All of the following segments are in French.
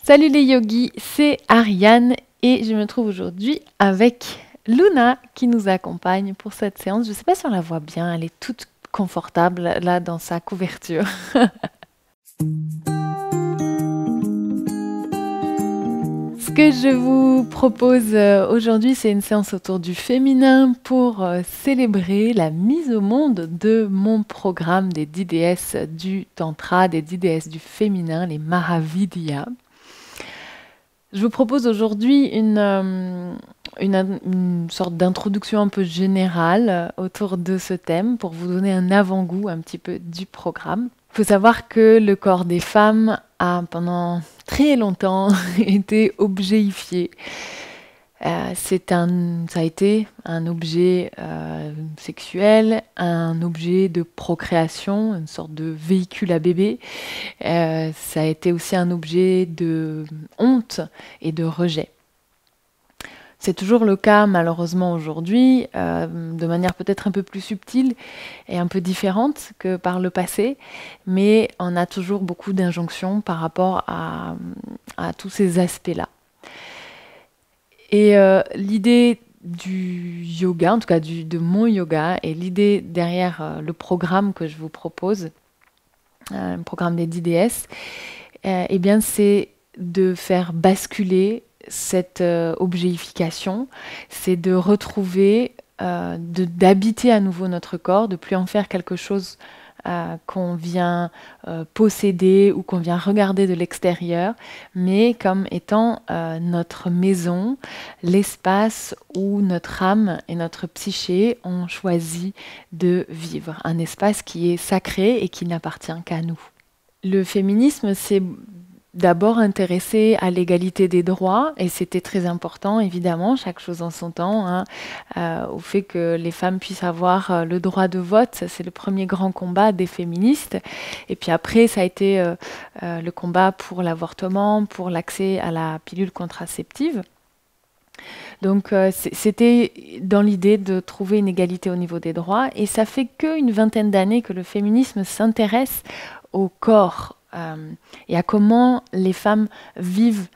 Salut les yogis, c'est Ariane et je me trouve aujourd'hui avec Luna qui nous accompagne pour cette séance. Je ne sais pas si on la voit bien, elle est toute confortable là dans sa couverture. Ce que je vous propose aujourd'hui, c'est une séance autour du féminin pour célébrer la mise au monde de mon programme des 10 déesses du Tantra, des 10 déesses du féminin, les Mahavidya. Je vous propose aujourd'hui une sorte d'introduction un peu générale autour de ce thème pour vous donner un avant-goût un petit peu du programme. Il faut savoir que le corps des femmes a pendant très longtemps été objet-ifié. Ça a été un objet sexuel, un objet de procréation, une sorte de véhicule à bébé. Ça a été aussi un objet de honte et de rejet. C'est toujours le cas malheureusement aujourd'hui, de manière peut-être un peu plus subtile et un peu différente que par le passé, mais on a toujours beaucoup d'injonctions par rapport à tous ces aspects-là. Et l'idée du yoga, en tout cas de mon yoga, et l'idée derrière le programme que je vous propose, le programme des 10 déesses, eh bien c'est de faire basculer cette objectification, c'est de retrouver, d'habiter à nouveau notre corps, de plus en faire quelque chose qu'on vient posséder ou qu'on vient regarder de l'extérieur, mais comme étant notre maison, l'espace où notre âme et notre psyché ont choisi de vivre, un espace qui est sacré et qui n'appartient qu'à nous. Le féminisme, c'est d'abord intéressé à l'égalité des droits, et c'était très important, évidemment, chaque chose en son temps, hein, au fait que les femmes puissent avoir le droit de vote. C'est le premier grand combat des féministes. Et puis après, ça a été le combat pour l'avortement, pour l'accès à la pilule contraceptive. Donc c'était dans l'idée de trouver une égalité au niveau des droits, et ça fait qu'une vingtaine d'années que le féminisme s'intéresse au corps et à comment les femmes vivent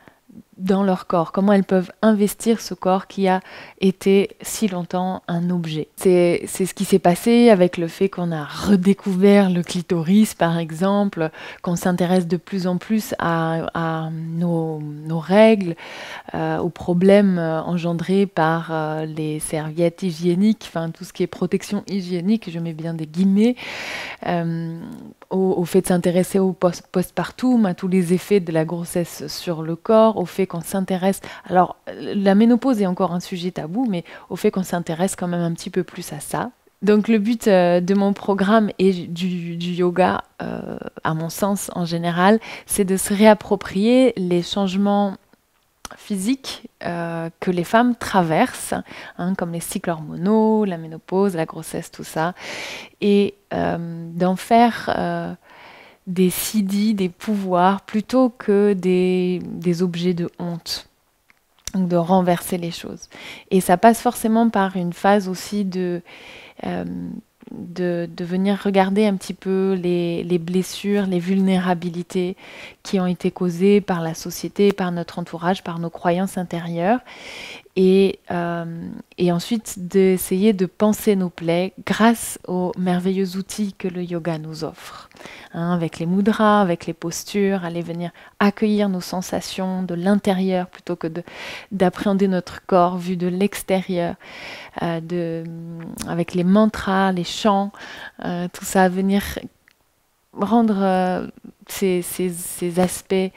dans leur corps, comment elles peuvent investir ce corps qui a été si longtemps un objet. C'est ce qui s'est passé avec le fait qu'on a redécouvert le clitoris, par exemple, qu'on s'intéresse de plus en plus à nos règles, aux problèmes engendrés par les serviettes hygiéniques, enfin tout ce qui est protection hygiénique, je mets bien des guillemets, au fait de s'intéresser au postpartum, à tous les effets de la grossesse sur le corps, au fait qu'on s'intéresse... Alors, la ménopause est encore un sujet tabou, mais au fait qu'on s'intéresse quand même un petit peu plus à ça. Donc le but de mon programme et du yoga, à mon sens en général, c'est de se réapproprier les changements physiques que les femmes traversent, hein, comme les cycles hormonaux, la ménopause, la grossesse, tout ça, et d'en faire des siddhis, des pouvoirs, plutôt que des objets de honte, donc de renverser les choses. Et ça passe forcément par une phase aussi de venir regarder un petit peu les blessures, les vulnérabilités qui ont été causées par la société, par notre entourage, par nos croyances intérieures, et ensuite d'essayer de panser nos plaies grâce aux merveilleux outils que le yoga nous offre, hein, avec les mudras, avec les postures, aller venir accueillir nos sensations de l'intérieur plutôt que d'appréhender notre corps vu de l'extérieur, avec les mantras, les chants, tout ça, venir rendre ces aspects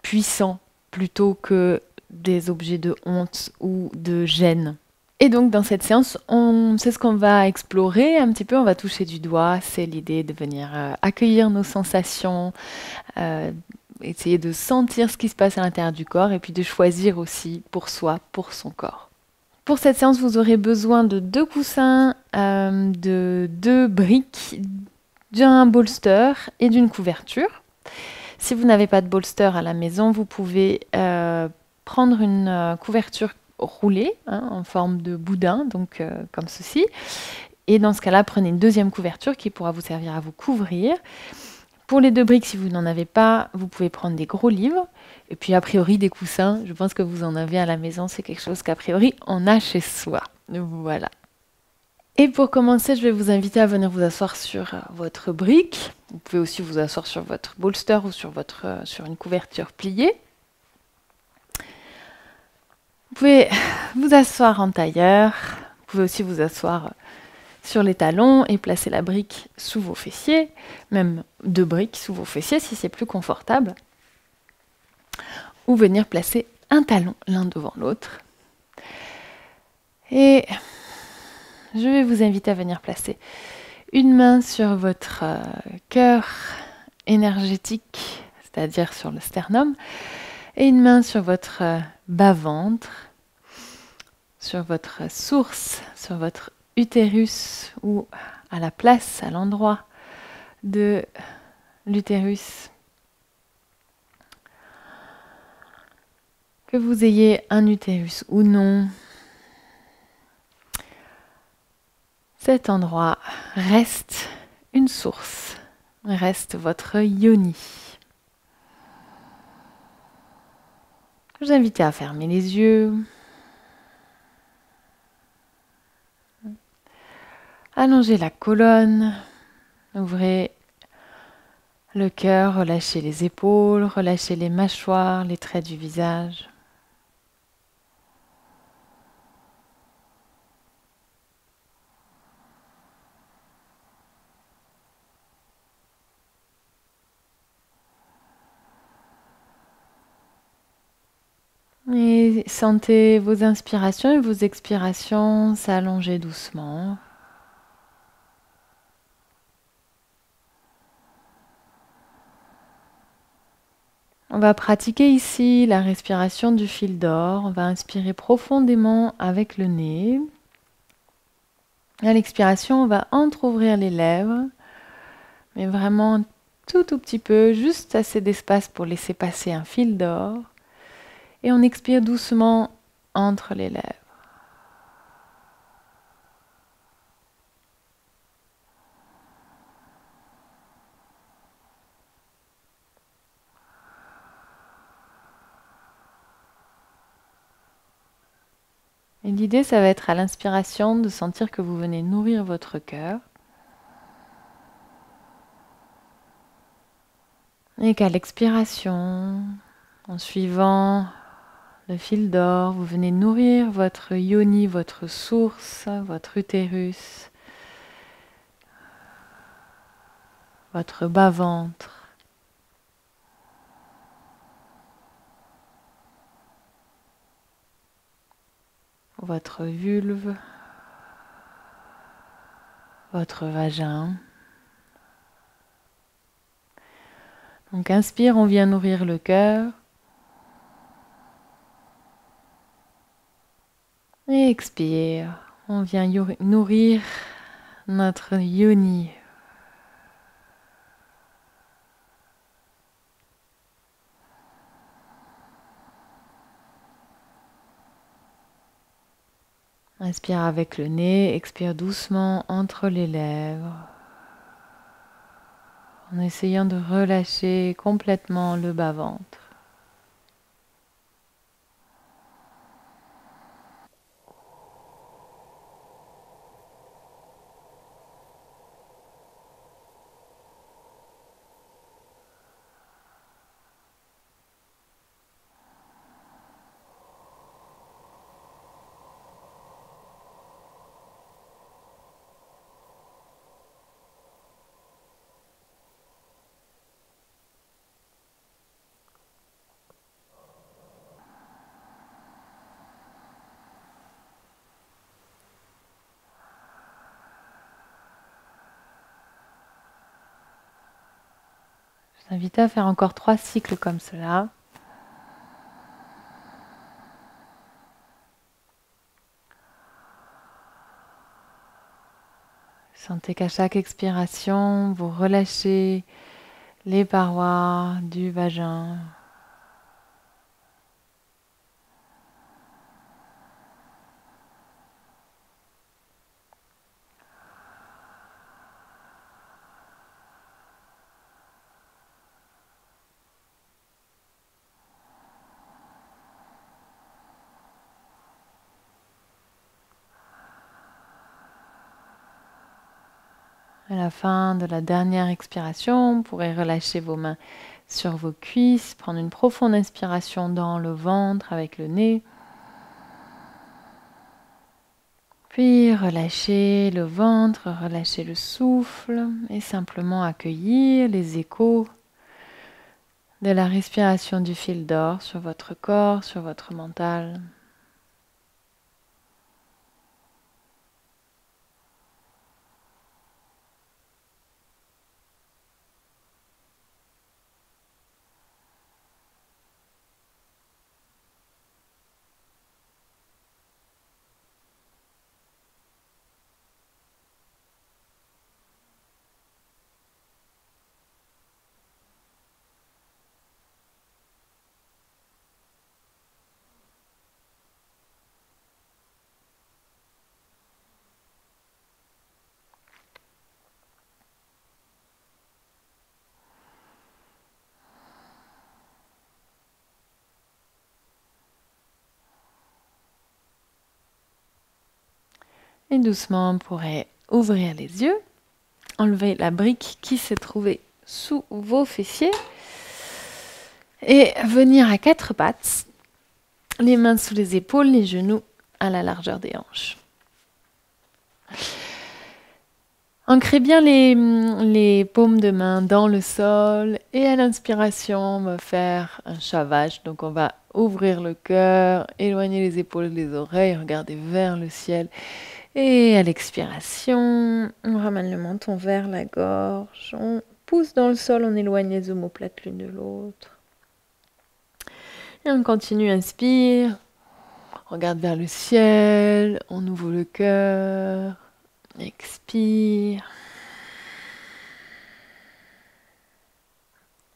puissants plutôt que des objets de honte ou de gêne. Et donc dans cette séance, c'est ce qu'on va explorer un petit peu, on va toucher du doigt, c'est l'idée de venir accueillir nos sensations, essayer de sentir ce qui se passe à l'intérieur du corps, et puis de choisir aussi pour soi, pour son corps. Pour cette séance, vous aurez besoin de 2 coussins, de 2 briques, d'un bolster et d'une couverture. Si vous n'avez pas de bolster à la maison, vous pouvez prendre une couverture roulée, hein, en forme de boudin, donc comme ceci. Et dans ce cas-là, prenez une deuxième couverture qui pourra vous servir à vous couvrir. Pour les 2 briques, si vous n'en avez pas, vous pouvez prendre des gros livres. Et puis, a priori, des coussins. Je pense que vous en avez à la maison. C'est quelque chose qu'a priori, on a chez soi. Voilà. Et pour commencer, je vais vous inviter à venir vous asseoir sur votre brique. Vous pouvez aussi vous asseoir sur votre bolster ou sur une couverture pliée. Vous pouvez vous asseoir en tailleur. Vous pouvez aussi vous asseoir sur les talons et placer la brique sous vos fessiers, même 2 briques sous vos fessiers si c'est plus confortable. Ou venir placer un talon l'un devant l'autre. Et je vais vous inviter à venir placer une main sur votre cœur énergétique, c'est-à-dire sur le sternum, et une main sur votre bas-ventre, sur votre source, sur votre utérus ou à la place, à l'endroit de l'utérus. Que vous ayez un utérus ou non, cet endroit reste une source, reste votre yoni. Je vous invite à fermer les yeux, allongez la colonne, ouvrez le cœur, relâchez les épaules, relâchez les mâchoires, les traits du visage. Et sentez vos inspirations et vos expirations s'allonger doucement. On va pratiquer ici la respiration du fil d'or. On va inspirer profondément avec le nez. À l'expiration, on va entrouvrir les lèvres, mais vraiment tout petit peu, juste assez d'espace pour laisser passer un fil d'or. Et on expire doucement entre les lèvres. Et l'idée, ça va être à l'inspiration de sentir que vous venez nourrir votre cœur. Et qu'à l'expiration, en suivant le fil d'or, vous venez nourrir votre yoni, votre source, votre utérus, votre bas-ventre. Votre vulve, votre vagin. Donc inspire, on vient nourrir le cœur. Et expire, on vient nourrir notre yoni. Inspire avec le nez, expire doucement entre les lèvres, en essayant de relâcher complètement le bas-ventre. Je t'invite à faire encore 3 cycles comme cela. Sentez qu'à chaque expiration, vous relâchez les parois du vagin. À la fin de la dernière expiration, vous pourrez relâcher vos mains sur vos cuisses, prendre une profonde inspiration dans le ventre avec le nez. Puis relâcher le ventre, relâcher le souffle et simplement accueillir les échos de la respiration du fil d'or sur votre corps, sur votre mental. Et doucement, on pourrait ouvrir les yeux, enlever la brique qui s'est trouvée sous vos fessiers et venir à quatre pattes, les mains sous les épaules, les genoux à la largeur des hanches. Ancrez bien les paumes de main dans le sol et à l'inspiration, on va faire un chavage. Donc on va ouvrir le cœur, éloigner les épaules des oreilles, regarder vers le ciel. Et à l'expiration, on ramène le menton vers la gorge, on pousse dans le sol, on éloigne les omoplates l'une de l'autre. Et on continue, inspire, on regarde vers le ciel, on ouvre le cœur, expire.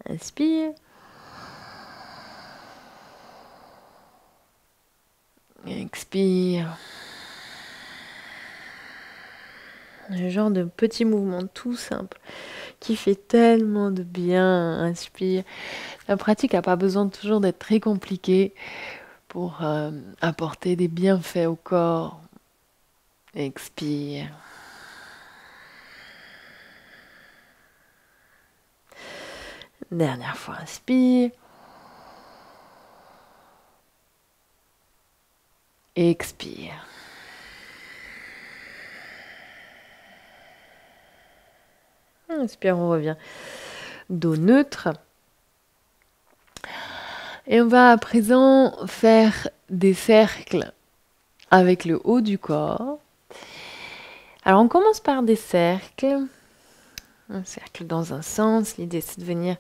Inspire. Expire. Un genre de petit mouvement tout simple qui fait tellement de bien. Inspire. La pratique n'a pas besoin toujours d'être très compliquée pour apporter des bienfaits au corps. Expire. Dernière fois, inspire. Expire. Inspire, on revient. Dos neutre. Et on va à présent faire des cercles avec le haut du corps. Alors on commence par des cercles. Un cercle dans un sens. L'idée c'est de venir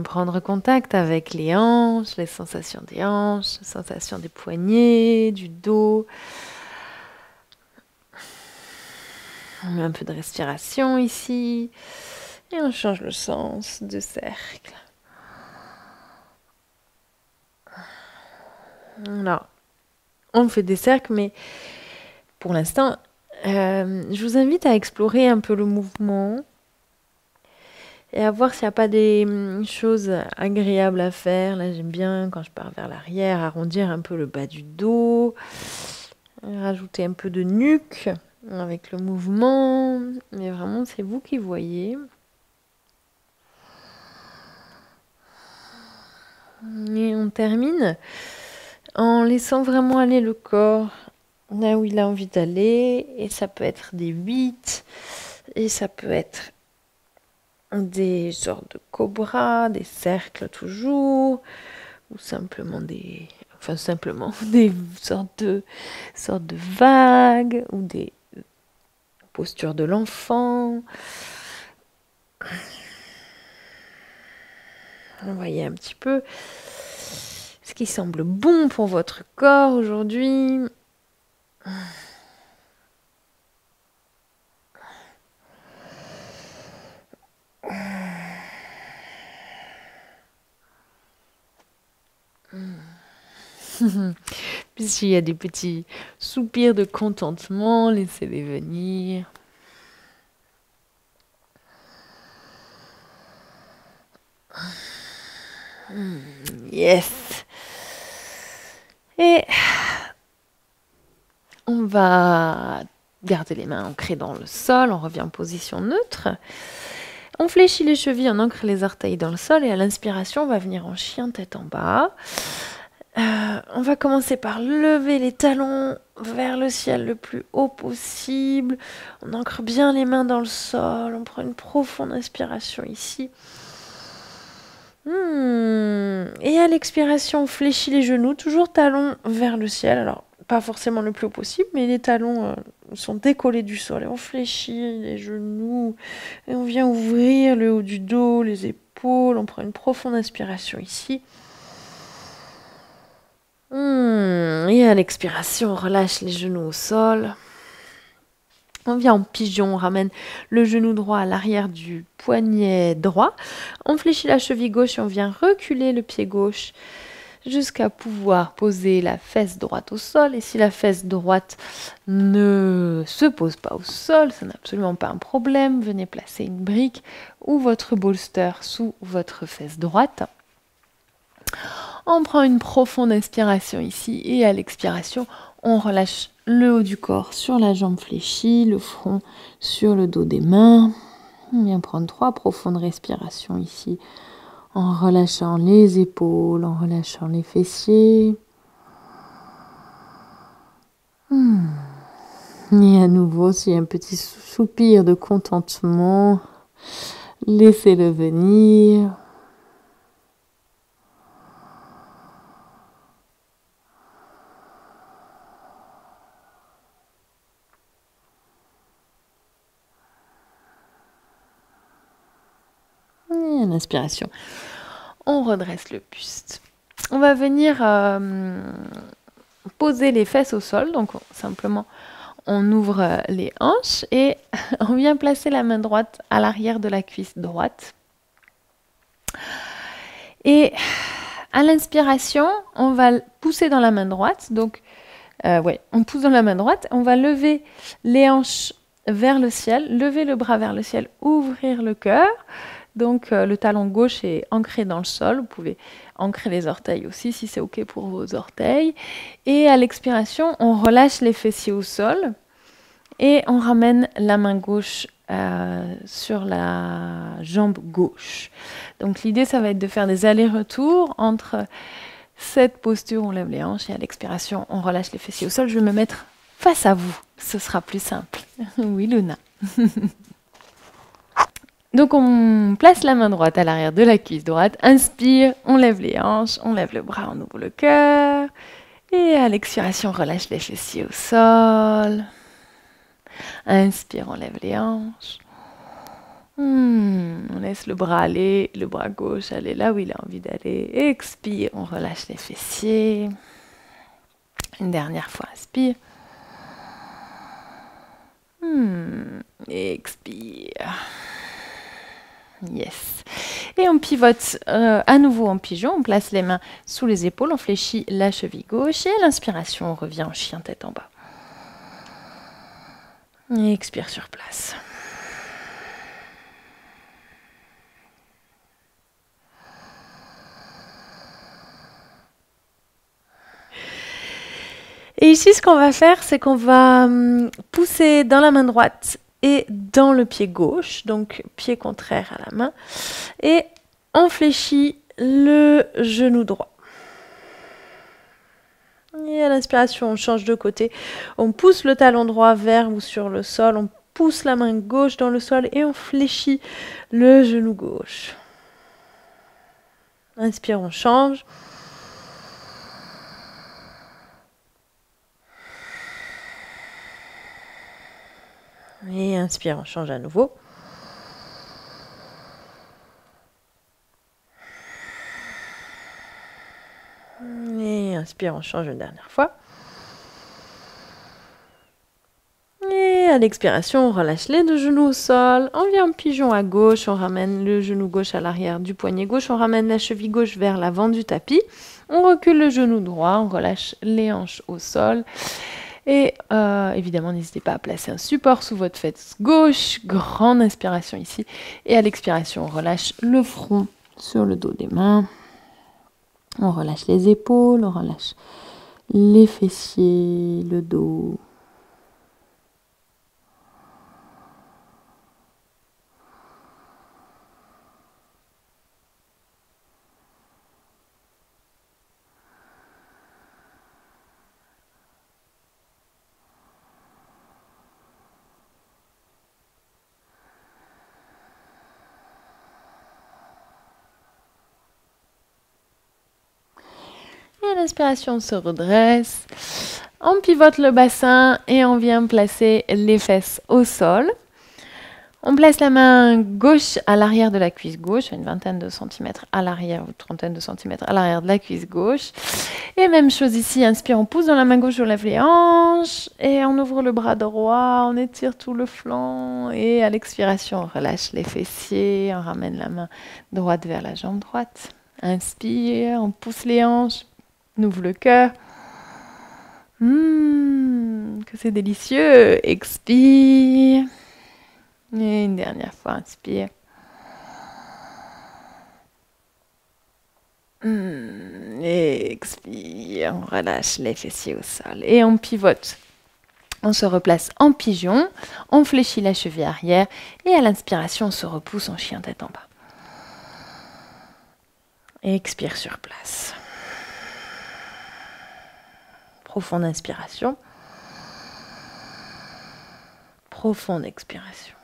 prendre contact avec les hanches, les sensations des hanches, les sensations des poignets, du dos. On met un peu de respiration ici. Et on change le sens de cercle. Alors, on fait des cercles, mais pour l'instant, je vous invite à explorer un peu le mouvement et à voir s'il n'y a pas des choses agréables à faire. Là, j'aime bien, quand je pars vers l'arrière, arrondir un peu le bas du dos, rajouter un peu de nuque avec le mouvement. Mais vraiment, c'est vous qui voyez. Et on termine en laissant vraiment aller le corps là où il a envie d'aller. Et ça peut être des 8, et ça peut être des sortes de cobras, des cercles toujours, ou simplement des sortes de vagues, ou des postures de l'enfant. Voyez un petit peu ce qui semble bon pour votre corps aujourd'hui. Puis s'il y a des petits soupirs de contentement, laissez-les venir. Yes. Et on va gardez les mains ancrées dans le sol, on revient en position neutre. On fléchit les chevilles, on ancre les orteils dans le sol et à l'inspiration, on va venir en chien tête en bas. On va commencer par lever les talons vers le ciel le plus haut possible. On ancre bien les mains dans le sol, on prend une profonde inspiration ici. Et à l'expiration, on fléchit les genoux, toujours talons vers le ciel. Alors, pas forcément le plus haut possible, mais les talons sont décollés du sol. Et on fléchit les genoux, et on vient ouvrir le haut du dos, les épaules. On prend une profonde inspiration ici. Et à l'expiration, on relâche les genoux au sol. On vient en pigeon, on ramène le genou droit à l'arrière du poignet droit. On fléchit la cheville gauche et on vient reculer le pied gauche jusqu'à pouvoir poser la fesse droite au sol. Et si la fesse droite ne se pose pas au sol, ce n'est absolument pas un problème. Venez placer une brique ou votre bolster sous votre fesse droite. On prend une profonde inspiration ici et à l'expiration, on relâche le haut du corps sur la jambe fléchie, le front sur le dos des mains. On vient prendre 3 profondes respirations ici en relâchant les épaules, en relâchant les fessiers. Et à nouveau, s'il y a un petit soupir de contentement, laissez-le venir. Et à l'inspiration, on redresse le buste. On va venir poser les fesses au sol, donc simplement on ouvre les hanches et on vient placer la main droite à l'arrière de la cuisse droite. Et à l'inspiration, on va pousser dans la main droite, donc on pousse dans la main droite, on va lever les hanches vers le ciel, lever le bras vers le ciel, ouvrir le cœur. Donc le talon gauche est ancré dans le sol, vous pouvez ancrer les orteils aussi si c'est ok pour vos orteils. Et à l'expiration, on relâche les fessiers au sol et on ramène la main gauche sur la jambe gauche. Donc l'idée, ça va être de faire des allers-retours entre cette posture, on lève les hanches et à l'expiration, on relâche les fessiers au sol. Je vais me mettre face à vous, ce sera plus simple. Oui, Luna. Donc on place la main droite à l'arrière de la cuisse droite, inspire, on lève les hanches, on lève le bras, on ouvre le cœur. Et à l'expiration, on relâche les fessiers au sol. Inspire, on lève les hanches. On laisse le bras aller, le bras gauche aller là où il a envie d'aller. Expire, on relâche les fessiers. Une dernière fois, inspire. Expire. Yes. Et on pivote à nouveau en pigeon. On place les mains sous les épaules. On fléchit la cheville gauche. Et à l'inspiration, on revient en chien tête en bas. Et expire sur place. Et ici, ce qu'on va faire, c'est qu'on va pousser dans la main droite et dans le pied gauche, donc pied contraire à la main, et on fléchit le genou droit. Et à l'inspiration, on change de côté, on pousse le talon droit vers ou sur le sol, on pousse la main gauche dans le sol et on fléchit le genou gauche. Inspire, on change. Et inspire, on change à nouveau. Et inspire, on change une dernière fois. Et à l'expiration, on relâche les 2 genoux au sol. On vient en pigeon à gauche, on ramène le genou gauche à l'arrière du poignet gauche, on ramène la cheville gauche vers l'avant du tapis. On recule le genou droit, on relâche les hanches au sol. Et évidemment, n'hésitez pas à placer un support sous votre fesse gauche. Grande inspiration ici. Et à l'expiration, on relâche le front sur le dos des mains. On relâche les épaules, on relâche les fessiers, le dos. à l'inspiration, on se redresse. On pivote le bassin et on vient placer les fesses au sol. On place la main gauche à l'arrière de la cuisse gauche, une vingtaine de centimètres à l'arrière ou trentaine de centimètres à l'arrière de la cuisse gauche. Et même chose ici, inspire, on pousse dans la main gauche, on lève les hanches et on ouvre le bras droit, on étire tout le flanc et à l'expiration, on relâche les fessiers, on ramène la main droite vers la jambe droite. Inspire, on pousse les hanches, on ouvre le cœur. Que c'est délicieux. Expire. Et une dernière fois, inspire. Et expire. On relâche les fessiers au sol. Et on pivote. On se replace en pigeon. On fléchit la cheville arrière. Et à l'inspiration, on se repousse en chien tête en bas. Et expire sur place. Profonde inspiration. Profonde expiration.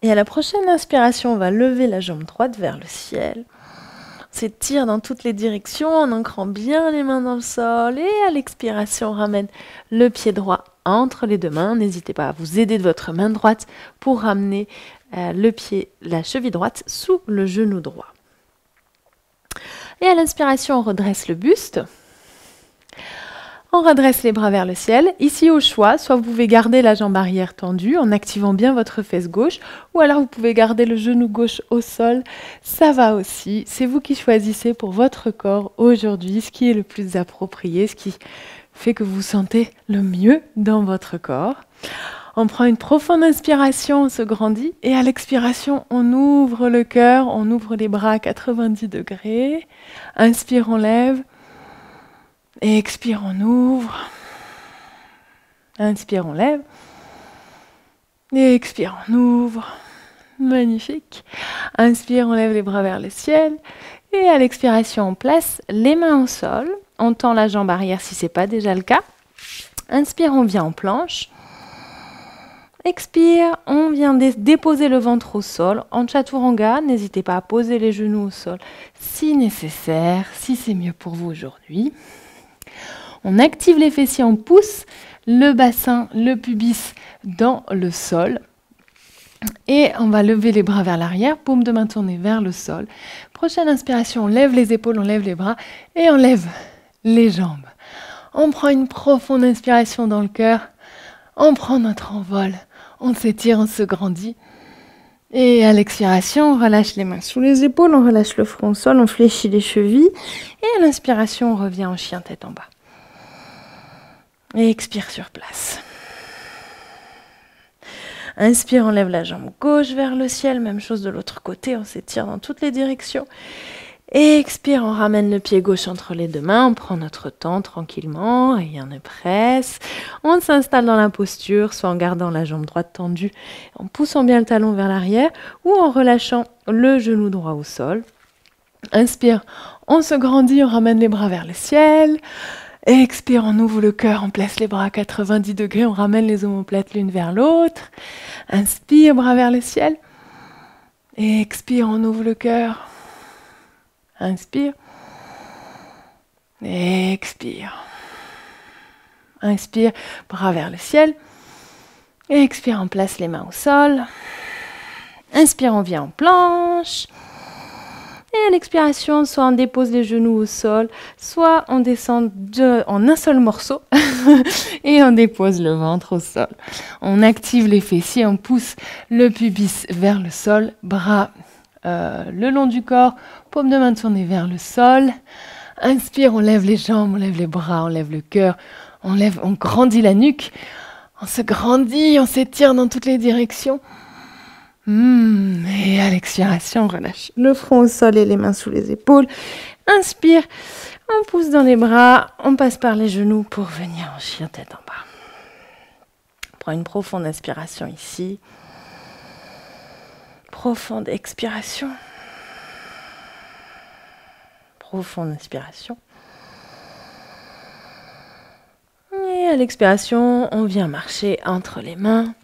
Et à la prochaine inspiration, on va lever la jambe droite vers le ciel. On s'étire dans toutes les directions en ancrant bien les mains dans le sol. Et à l'expiration, on ramène le pied droit entre les deux mains. N'hésitez pas à vous aider de votre main droite pour ramener la cheville droite sous le genou droit. Et à l'inspiration, on redresse le buste. On redresse les bras vers le ciel. Ici, au choix, soit vous pouvez garder la jambe arrière tendue en activant bien votre fesse gauche, ou alors vous pouvez garder le genou gauche au sol. Ça va aussi. C'est vous qui choisissez pour votre corps aujourd'hui ce qui est le plus approprié, ce qui fait que vous vous sentez le mieux dans votre corps. On prend une profonde inspiration, on se grandit, et à l'expiration, on ouvre le cœur, on ouvre les bras à 90 degrés. Inspire, on lève. Et expire, on ouvre. Inspire, on lève. Et expire, on ouvre. Magnifique. Inspire, on lève les bras vers le ciel. Et à l'expiration, on place les mains au sol. On tend la jambe arrière si ce n'est pas déjà le cas. Inspire, on vient en planche. Expire, on vient déposer le ventre au sol. En chaturanga, n'hésitez pas à poser les genoux au sol si nécessaire, si c'est mieux pour vous aujourd'hui. On active les fessiers, on pousse le bassin, le pubis dans le sol. Et on va lever les bras vers l'arrière, paume de main tournée vers le sol. Prochaine inspiration, on lève les épaules, on lève les bras et on lève les jambes. On prend une profonde inspiration dans le cœur. On prend notre envol. On s'étire, on se grandit. Et à l'expiration, on relâche les mains sous les épaules, on relâche le front au sol, on fléchit les chevilles. Et à l'inspiration, on revient en chien tête en bas. Et expire sur place. Inspire, on lève la jambe gauche vers le ciel. Même chose de l'autre côté, on s'étire dans toutes les directions. Et expire, on ramène le pied gauche entre les deux mains. On prend notre temps tranquillement, rien ne presse. On s'installe dans la posture, soit en gardant la jambe droite tendue, en poussant bien le talon vers l'arrière, ou en relâchant le genou droit au sol. Inspire, on se grandit, on ramène les bras vers le ciel. Expire, on ouvre le cœur, on place les bras à 90 degrés, on ramène les omoplates l'une vers l'autre. Inspire, bras vers le ciel. Expire, on ouvre le cœur. Inspire. Expire. Inspire, bras vers le ciel. Expire, on place les mains au sol. Inspire, on vient en planche. Et à l'expiration, soit on dépose les genoux au sol, soit on descend en un seul morceau et on dépose le ventre au sol. On active les fessiers, on pousse le pubis vers le sol, bras le long du corps, paume de main tournée vers le sol. Inspire, on lève les jambes, on lève les bras, on lève le cœur, on grandit la nuque, on se grandit, on s'étire dans toutes les directions. Et à l'expiration, on relâche le front au sol et les mains sous les épaules. Inspire, on pousse dans les bras, on passe par les genoux pour venir en chien tête en bas. On prend une profonde inspiration ici. Profonde expiration. Profonde inspiration. Et à l'expiration, on vient marcher entre les mains.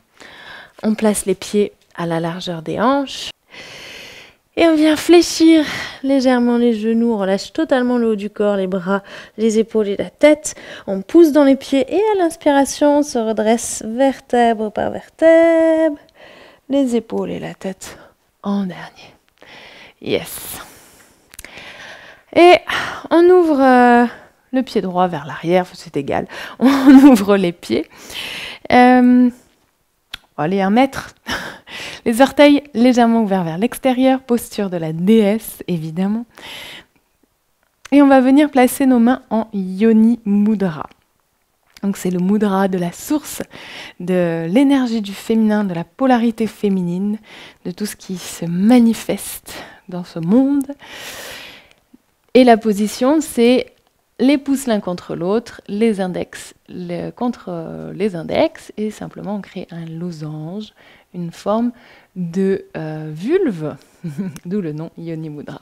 On place les pieds à la largeur des hanches. Et on vient fléchir légèrement les genoux, on relâche totalement le haut du corps, les bras, les épaules et la tête. On pousse dans les pieds et à l'inspiration, on se redresse vertèbre par vertèbre. Les épaules et la tête en dernier. Yes. Et on ouvre le pied droit vers l'arrière, c'est égal. On ouvre les pieds. Allez, 1 mètre. Les orteils légèrement ouverts vers l'extérieur, posture de la déesse, évidemment. Et on va venir placer nos mains en Yoni Mudra. Donc c'est le mudra de la source, de l'énergie du féminin, de la polarité féminine, de tout ce qui se manifeste dans ce monde. Et la position, c'est les pouces l'un contre l'autre, les index contre les index, et simplement on crée un losange, une forme de vulve, d'où le nom Yoni Mudra.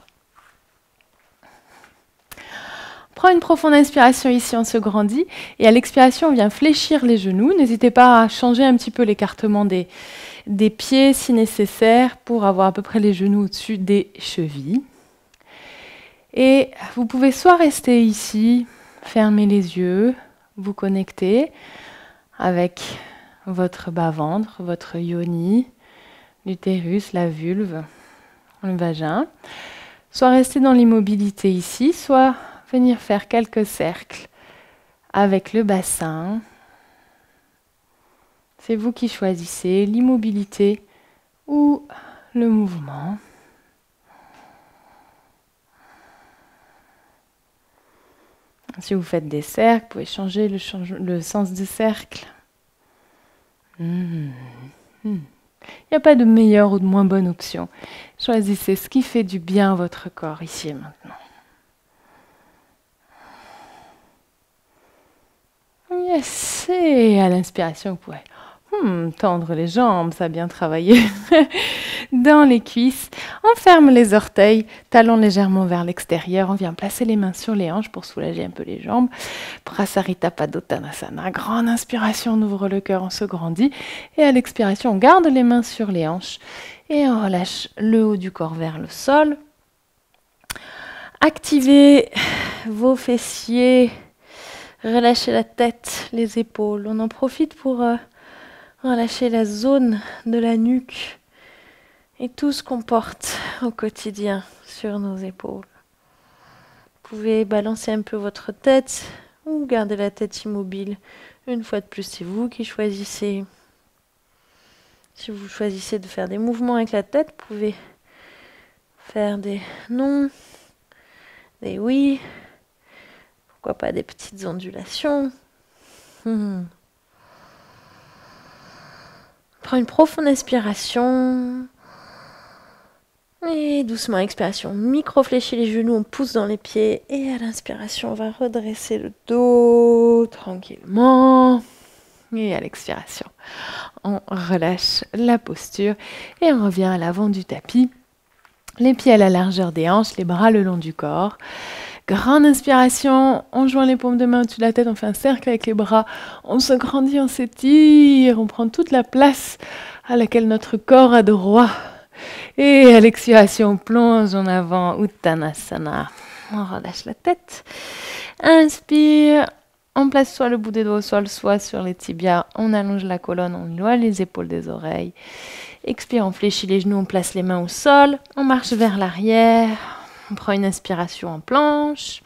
On prend une profonde inspiration ici, on se grandit, et à l'expiration, on vient fléchir les genoux. N'hésitez pas à changer un petit peu l'écartement des pieds si nécessaire, pour avoir à peu près les genoux au-dessus des chevilles. Et vous pouvez soit rester ici, fermer les yeux, vous connecter avec votre bas-ventre, votre yoni, l'utérus, la vulve, le vagin. Soit rester dans l'immobilité ici, soit venir faire quelques cercles avec le bassin. C'est vous qui choisissez l'immobilité ou le mouvement. Si vous faites des cercles, vous pouvez changer le sens des cercles. Il n'y a pas de meilleure ou de moins bonne option. Choisissez ce qui fait du bien à votre corps, ici et maintenant. Yes. Et à l'inspiration, vous pouvez tendre les jambes, ça a bien travaillé. Dans les cuisses, on ferme les orteils, talons légèrement vers l'extérieur. On vient placer les mains sur les hanches pour soulager un peu les jambes. Prasarita Padottanasana. Grande inspiration, on ouvre le cœur, on se grandit. Et à l'expiration, on garde les mains sur les hanches et on relâche le haut du corps vers le sol. Activez vos fessiers, relâchez la tête, les épaules. On en profite pour relâcher la zone de la nuque et tout ce qu'on porte au quotidien sur nos épaules. Vous pouvez balancer un peu votre tête ou garder la tête immobile. Une fois de plus, c'est vous qui choisissez. Si vous choisissez de faire des mouvements avec la tête, vous pouvez faire des non, des oui, pourquoi pas des petites ondulations. Prends une profonde inspiration. Et doucement, expiration. Micro-fléchis les genoux, on pousse dans les pieds. Et à l'inspiration, on va redresser le dos tranquillement. Et à l'expiration, on relâche la posture. Et on revient à l'avant du tapis. Les pieds à la largeur des hanches, les bras le long du corps. Grande inspiration, on joint les paumes de main au-dessus de la tête, on fait un cercle avec les bras, on se grandit, on s'étire, on prend toute la place à laquelle notre corps a droit. Et à l'expiration, on plonge en avant, Uttanasana. On relâche la tête. Inspire, on place soit le bout des doigts au sol, soit sur les tibias. On allonge la colonne, on éloigne les épaules des oreilles. Expire, on fléchit les genoux, on place les mains au sol. On marche vers l'arrière. On prend une inspiration en planche.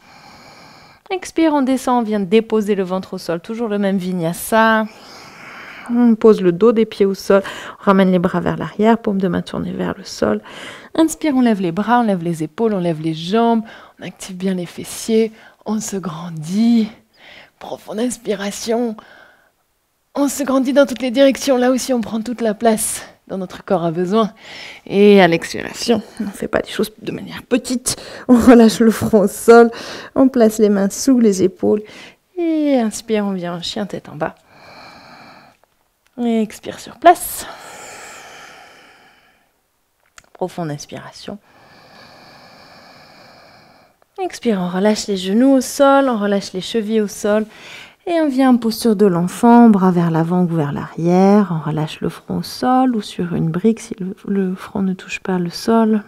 Expire, on descend, on vient déposer le ventre au sol. Toujours le même vinyasa. On pose le dos des pieds au sol. On ramène les bras vers l'arrière, paume de main tournée vers le sol. Inspire, on lève les bras, on lève les épaules, on lève les jambes. On active bien les fessiers. On se grandit. Profonde inspiration. On se grandit dans toutes les directions. Là aussi, on prend toute la place dont notre corps a besoin. Et à l'expiration, on ne fait pas les choses de manière petite. On relâche le front au sol. On place les mains sous les épaules. Et inspire, on vient en chien tête en bas. Et expire sur place. Profonde inspiration. Expire, on relâche les genoux au sol, on relâche les chevilles au sol. Et on vient en posture de l'enfant, bras vers l'avant ou vers l'arrière. On relâche le front au sol ou sur une brique si le front ne touche pas le sol.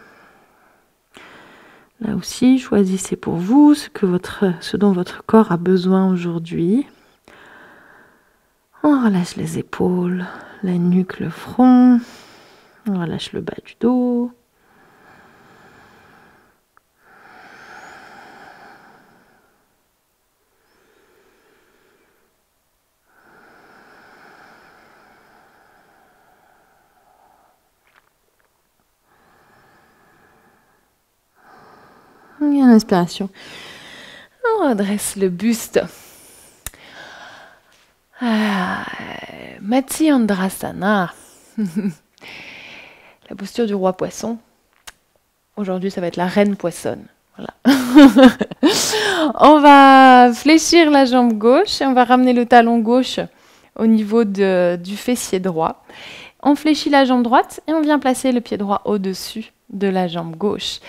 Là aussi, choisissez pour vous ce dont votre corps a besoin aujourd'hui. On relâche les épaules, la nuque, le front. On relâche le bas du dos. Et une inspiration. On redresse le buste. Matsyendrasana. La posture du roi poisson. Aujourd'hui, ça va être la reine poissonne. Voilà. On va fléchir la jambe gauche et on va ramener le talon gauche au niveau du fessier droit. On fléchit la jambe droite et on vient placer le pied droit au-dessus de la jambe gauche.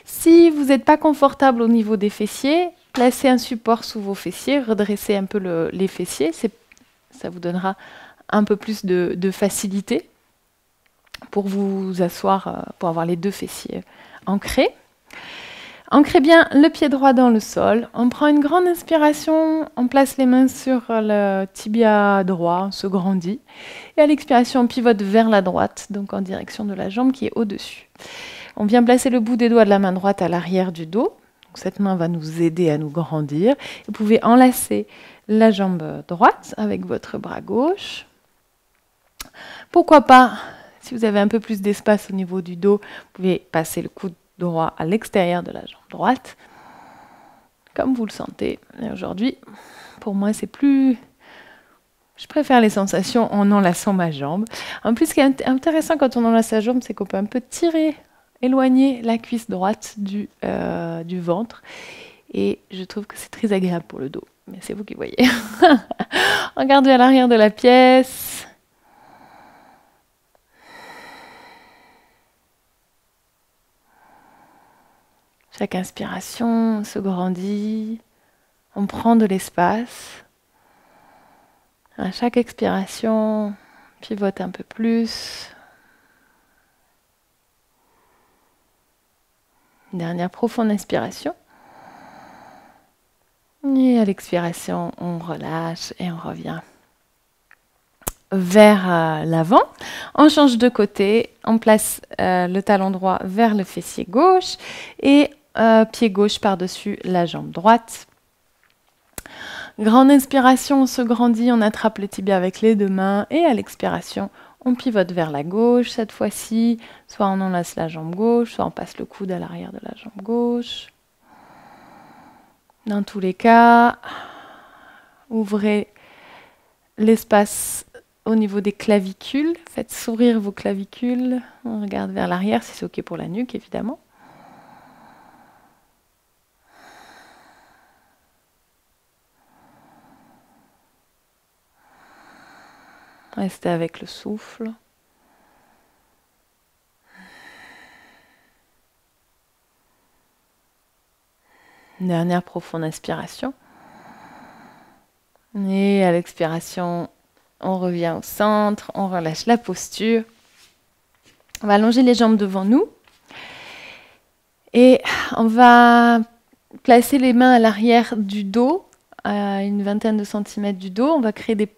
Si vous n'êtes pas confortable au niveau des fessiers, placez un support sous vos fessiers, redressez un peu les fessiers, ça vous donnera un peu plus de facilité pour vous asseoir, pour avoir les deux fessiers ancrés. Ancrez bien le pied droit dans le sol. On prend une grande inspiration, on place les mains sur le tibia droit, on se grandit. Et à l'expiration, on pivote vers la droite, donc en direction de la jambe qui est au-dessus. On vient placer le bout des doigts de la main droite à l'arrière du dos. Donc cette main va nous aider à nous grandir. Vous pouvez enlacer la jambe droite avec votre bras gauche. Pourquoi pas, si vous avez un peu plus d'espace au niveau du dos, vous pouvez passer le coude droit à l'extérieur de la jambe droite, comme vous le sentez. Et aujourd'hui, pour moi, c'est plus... Je préfère les sensations en enlaçant ma jambe. En plus, ce qui est intéressant quand on enlace sa jambe, c'est qu'on peut un peu tirer, éloigner la cuisse droite du ventre. Et je trouve que c'est très agréable pour le dos. Mais c'est vous qui voyez. Regardez à l'arrière de la pièce. Chaque inspiration se grandit, on prend de l'espace. À chaque expiration, on pivote un peu plus. Une dernière profonde inspiration. Et à l'expiration, on relâche et on revient vers l'avant. On change de côté, on place le talon droit vers le fessier gauche et pied gauche par-dessus la jambe droite. Grande inspiration, on se grandit, on attrape le tibia avec les deux mains et à l'expiration, on pivote vers la gauche cette fois-ci. Soit on enlace la jambe gauche, soit on passe le coude à l'arrière de la jambe gauche. Dans tous les cas, ouvrez l'espace au niveau des clavicules. Faites sourire vos clavicules. On regarde vers l'arrière si c'est OK pour la nuque, évidemment. Restez avec le souffle. Une dernière profonde inspiration. Et à l'expiration, on revient au centre, on relâche la posture. On va allonger les jambes devant nous. Et on va placer les mains à l'arrière du dos, à une vingtaine de centimètres du dos. On va créer des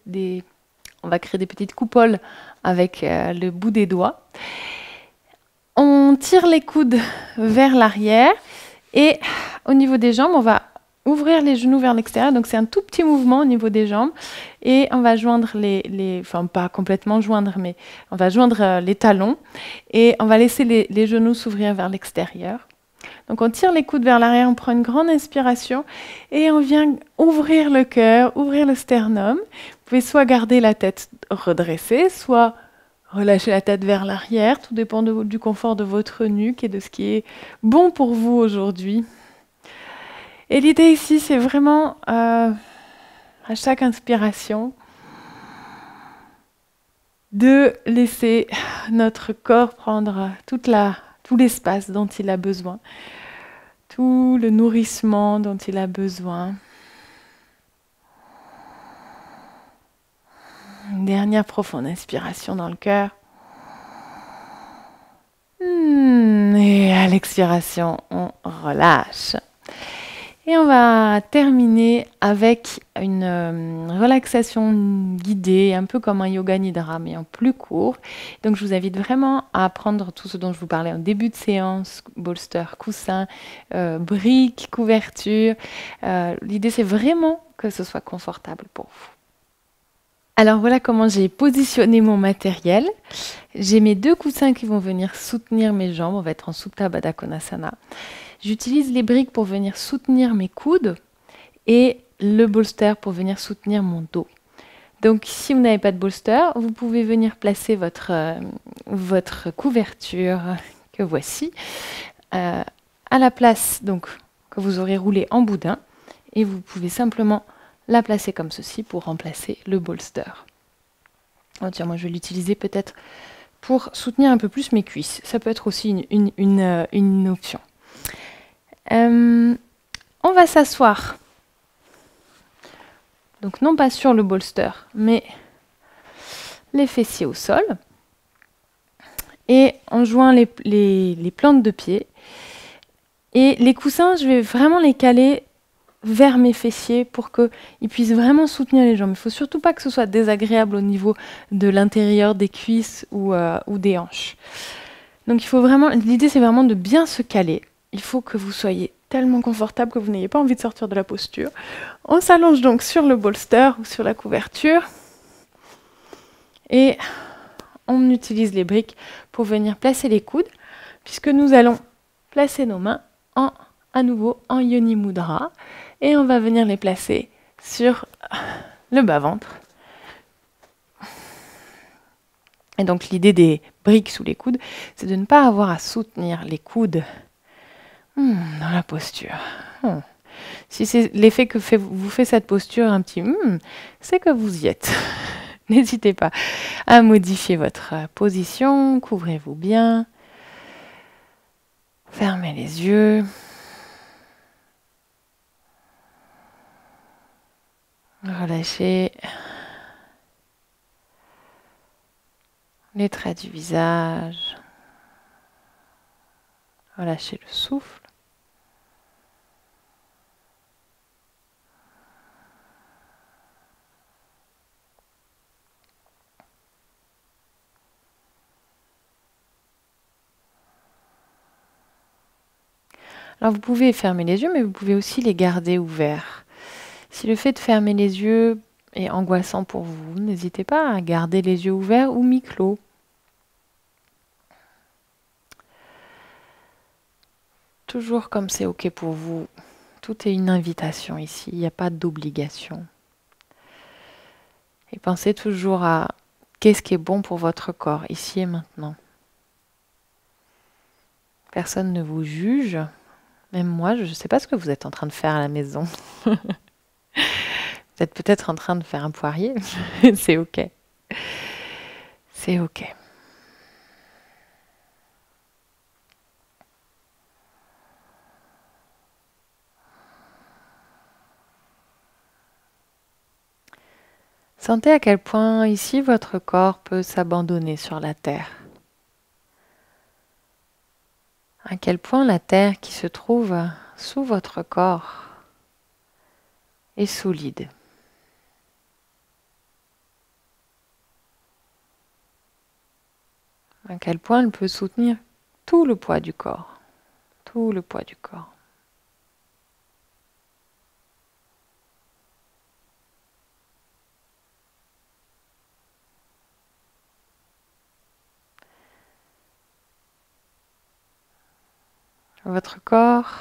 petites coupoles avec le bout des doigts. On tire les coudes vers l'arrière et au niveau des jambes, on va ouvrir les genoux vers l'extérieur. Donc c'est un tout petit mouvement au niveau des jambes et on va joindre enfin pas complètement joindre, mais on va joindre les talons et on va laisser les genoux s'ouvrir vers l'extérieur. Donc on tire les coudes vers l'arrière, on prend une grande inspiration et on vient ouvrir le cœur, ouvrir le sternum. Vous pouvez soit garder la tête redressée, soit relâcher la tête vers l'arrière. Tout dépend du confort de votre nuque et de ce qui est bon pour vous aujourd'hui. Et l'idée ici, c'est vraiment, à chaque inspiration, de laisser notre corps prendre tout l'espace dont il a besoin, tout le nourrissement dont il a besoin. dernière profonde inspiration dans le cœur. Et à l'expiration, on relâche. Et on va terminer avec une relaxation guidée, un peu comme un yoga nidra, mais en plus court. Donc je vous invite vraiment à prendre tout ce dont je vous parlais en début de séance, bolster, coussin, briques, couverture. L'idée, c'est vraiment que ce soit confortable pour vous. Alors voilà comment j'ai positionné mon matériel. J'ai mes 2 coussins qui vont venir soutenir mes jambes. On va être en Supta Baddha Konasana. J'utilise les briques pour venir soutenir mes coudes et le bolster pour venir soutenir mon dos. Donc si vous n'avez pas de bolster, vous pouvez venir placer votre couverture que voici à la place donc, que vous aurez roulé en boudin et vous pouvez simplement la placer comme ceci pour remplacer le bolster. Oh tiens, moi je vais l'utiliser peut-être pour soutenir un peu plus mes cuisses. Ça peut être aussi une option. On va s'asseoir. Donc non pas sur le bolster, mais les fessiers au sol. Et on joint les plantes de pied. Et les coussins, je vais vraiment les caler vers mes fessiers pour qu'ils puissent vraiment soutenir les jambes. Il ne faut surtout pas que ce soit désagréable au niveau de l'intérieur des cuisses ou des hanches. Donc il faut vraiment, l'idée c'est vraiment de bien se caler. Il faut que vous soyez tellement confortable que vous n'ayez pas envie de sortir de la posture. On s'allonge donc sur le bolster ou sur la couverture. Et on utilise les briques pour venir placer les coudes, puisque nous allons placer nos mains à nouveau en Yoni Mudra. Et on va venir les placer sur le bas-ventre. Et donc l'idée des briques sous les coudes, c'est de ne pas avoir à soutenir les coudes dans la posture. Si c'est l'effet que vous fait cette posture un petit c'est que vous y êtes. N'hésitez pas à modifier votre position, couvrez-vous bien, fermez les yeux. Relâchez les traits du visage. Relâchez le souffle. Alors vous pouvez fermer les yeux, mais vous pouvez aussi les garder ouverts. Si le fait de fermer les yeux est angoissant pour vous, n'hésitez pas à garder les yeux ouverts ou mi-clos. Toujours comme c'est OK pour vous. Tout est une invitation ici, il n'y a pas d'obligation. Et pensez toujours à qu'est-ce qui est bon pour votre corps, ici et maintenant. Personne ne vous juge. Même moi, je ne sais pas ce que vous êtes en train de faire à la maison. Vous êtes peut-être en train de faire un poirier. C'est OK. C'est OK. Sentez à quel point ici votre corps peut s'abandonner sur la terre. À quel point la terre qui se trouve sous votre corps est solide. À quel point elle peut soutenir tout le poids du corps. Tout le poids du corps. Votre corps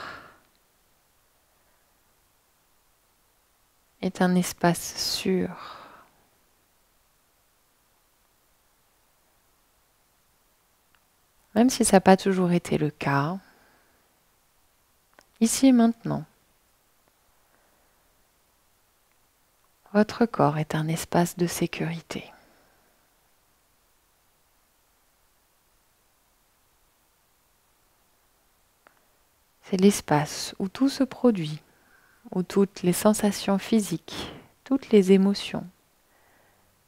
est un espace sûr. Même si ça n'a pas toujours été le cas, ici et maintenant, votre corps est un espace de sécurité. C'est l'espace où tout se produit, où toutes les sensations physiques, toutes les émotions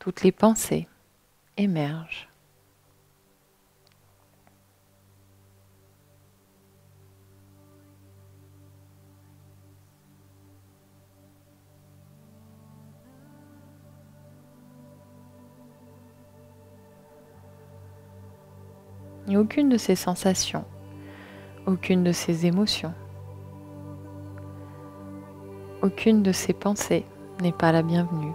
toutes les pensées émergent. Et aucune de ces sensations, aucune de ces émotions, aucune de ces pensées n'est pas la bienvenue.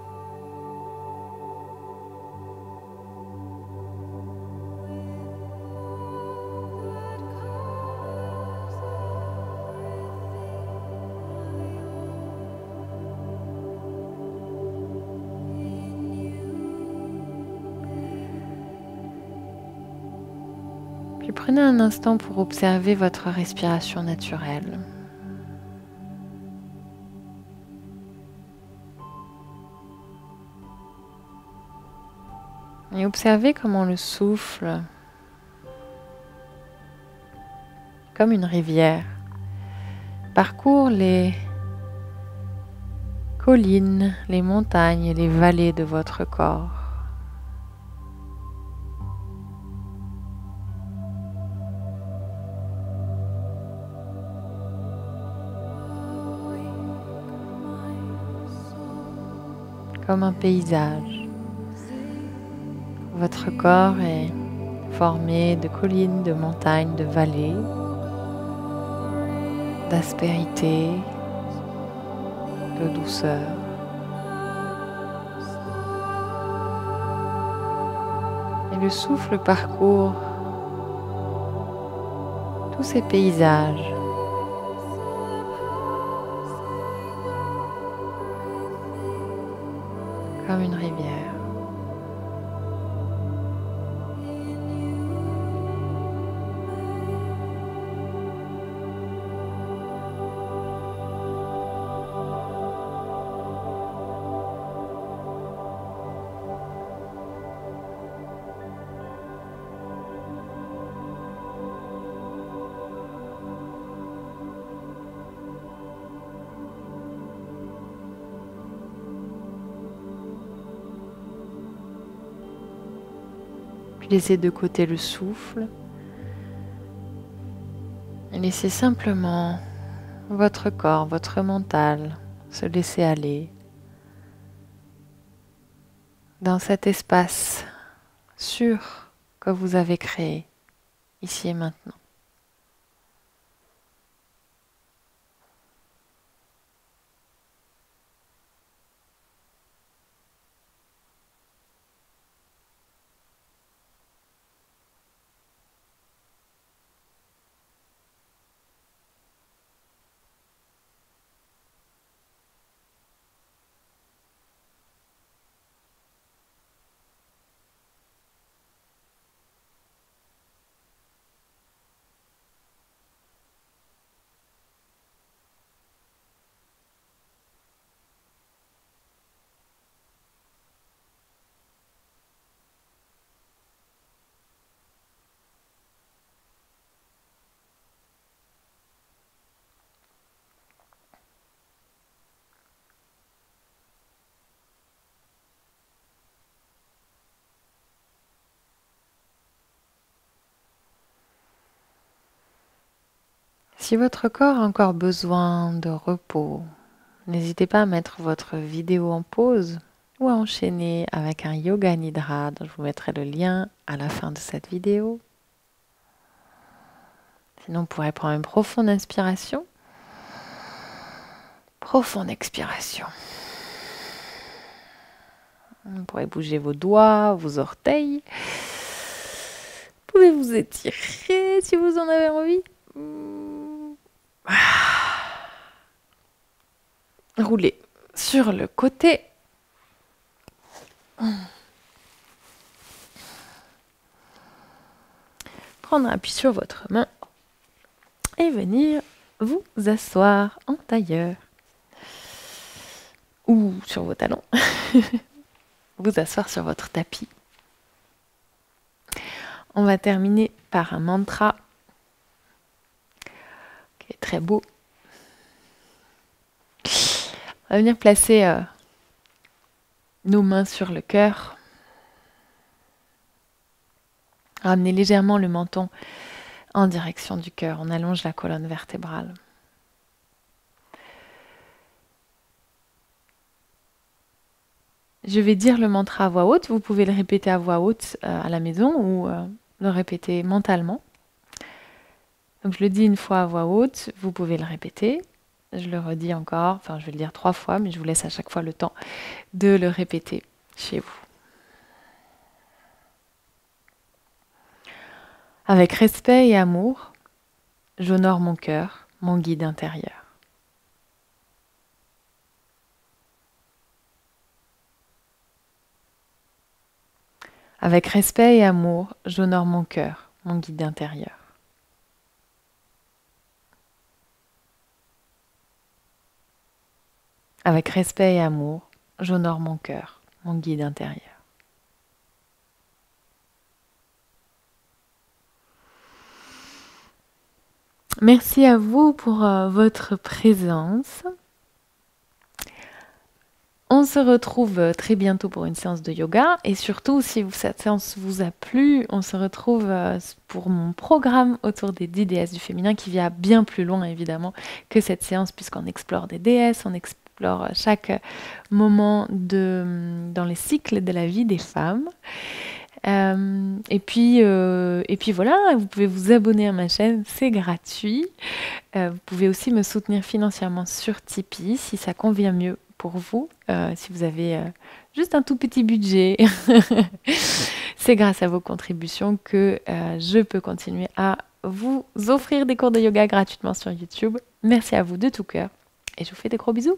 Puis prenez un instant pour observer votre respiration naturelle. Et observez comment le souffle, comme une rivière, parcourt les collines, les montagnes et les vallées de votre corps. Comme un paysage. Votre corps est formé de collines, de montagnes, de vallées, d'aspérité, de douceur. Et le souffle parcourt tous ces paysages. Comme une rivière. Laissez de côté le souffle et laissez simplement votre corps, votre mental se laisser aller dans cet espace sûr que vous avez créé ici et maintenant. Si votre corps a encore besoin de repos, n'hésitez pas à mettre votre vidéo en pause ou à enchaîner avec un yoga nidra dont je vous mettrai le lien à la fin de cette vidéo. Sinon, vous pourrez prendre une profonde inspiration, profonde expiration. Vous pourrez bouger vos doigts, vos orteils. Vous pouvez vous étirer si vous en avez envie. Roulez sur le côté. Prendre appui sur votre main et venir vous asseoir en tailleur ou sur vos talons. Vous asseoir sur votre tapis. On va terminer par un mantra qui est très beau. On va venir placer nos mains sur le cœur. Ramenez légèrement le menton en direction du cœur. On allonge la colonne vertébrale. Je vais dire le mantra à voix haute. Vous pouvez le répéter à voix haute à la maison ou le répéter mentalement. Donc je le dis une fois à voix haute, vous pouvez le répéter. Je le redis encore, enfin je vais le dire 3 fois, mais je vous laisse à chaque fois le temps de le répéter chez vous. Avec respect et amour, j'honore mon cœur, mon guide intérieur. Avec respect et amour, j'honore mon cœur, mon guide intérieur. Avec respect et amour, j'honore mon cœur, mon guide intérieur. Merci à vous pour votre présence. On se retrouve très bientôt pour une séance de yoga et surtout si cette séance vous a plu, on se retrouve pour mon programme autour des 10 déesses du féminin qui va bien plus loin évidemment que cette séance puisqu'on explore des déesses, on explore chaque moment dans les cycles de la vie des femmes. Et puis voilà, vous pouvez vous abonner à ma chaîne, c'est gratuit. Vous pouvez aussi me soutenir financièrement sur Tipeee si ça convient mieux pour vous, si vous avez juste un tout petit budget. C'est grâce à vos contributions que je peux continuer à vous offrir des cours de yoga gratuitement sur YouTube. Merci à vous de tout cœur et je vous fais des gros bisous.